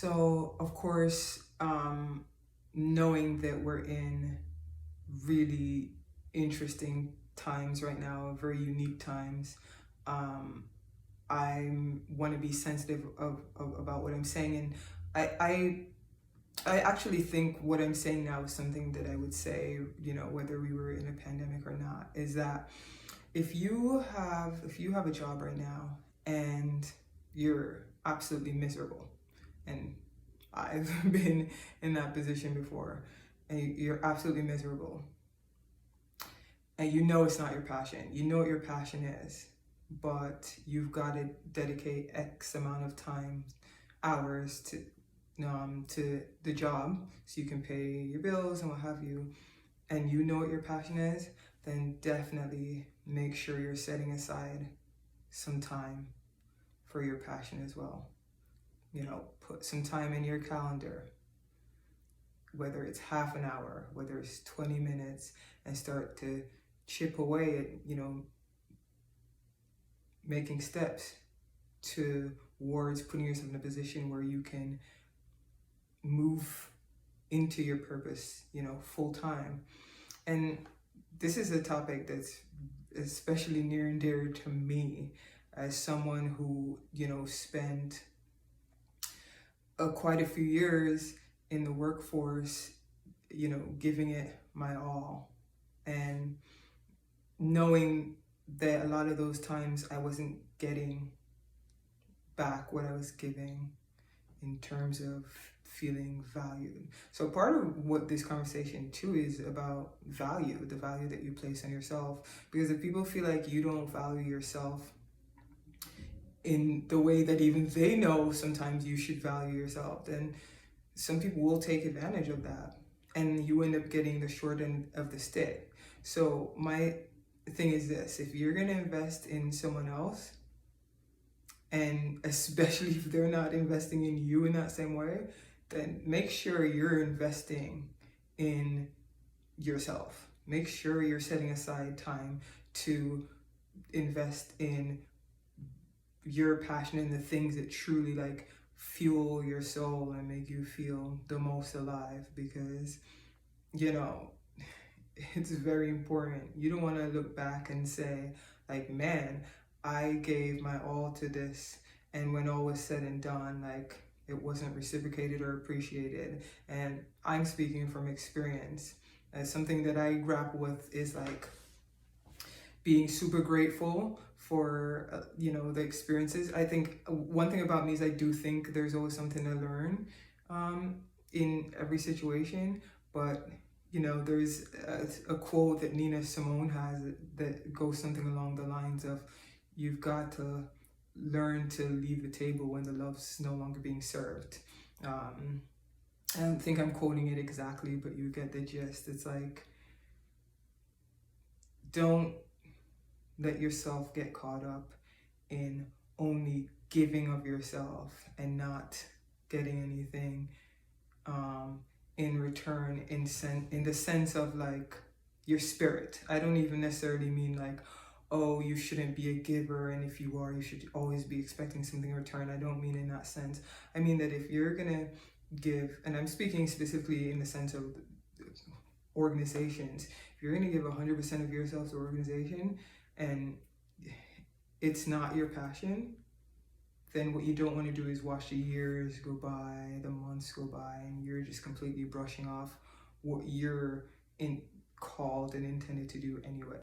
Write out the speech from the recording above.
So, of course, knowing that we're in really interesting times right now, very unique times, um, I want to be sensitive about what I'm saying, and I I actually think what I'm saying now is something that I would say, whether we were in a pandemic or not, is that if you have a job right now and you're absolutely miserable, and I've been in that position before, and you're absolutely miserable, and you know it's not your passion. You know what your passion is, but you've got to dedicate X amount of time, hours to the job so you can pay your bills and what have you, and you know what your passion is, then definitely make sure you're setting aside some time for your passion as well. Put some time in your calendar, whether it's half an hour, whether it's 20 minutes, and start to chip away at, making steps towards putting yourself in a position where you can move into your purpose, full time. And this is a topic that's especially near and dear to me as someone who, spent quite a few years in the workforce, giving it my all, and knowing that a lot of those times I wasn't getting back what I was giving in terms of feeling valued. So part of what this conversation too is about value, the value that you place on yourself. Because if people feel like you don't value yourself in the way that even they know sometimes you should value yourself, then some people will take advantage of that, and you end up getting the short end of the stick. So my thing is this: if you're going to invest in someone else, and especially if they're not investing in you in that same way, then make sure you're investing in yourself. Make sure you're setting aside time to invest in your passion and the things that truly fuel your soul and make you feel the most alive, because you know it's very important. You don't want to look back and say, man, I gave my all to this, and when all was said and done, it wasn't reciprocated or appreciated. And I'm speaking from experience. Something that I grapple with is being super grateful for the experiences. I think one thing about me is I do think there's always something to learn in every situation, but there's a quote that Nina Simone has that goes something along the lines of, you've got to learn to leave the table when the love's no longer being served. I don't think I'm quoting it exactly, but you get the gist. It's don't let yourself get caught up in only giving of yourself and not getting anything in return, in the sense of your spirit. I don't even necessarily mean oh, you shouldn't be a giver, and if you are, you should always be expecting something in return. I don't mean in that sense. I mean that if you're gonna give, and I'm speaking specifically in the sense of organizations, if you're gonna give 100% of yourself to organization and it's not your passion, then what you don't want to do is watch the years go by, the months go by, and you're just completely brushing off what you're called and intended to do anyway.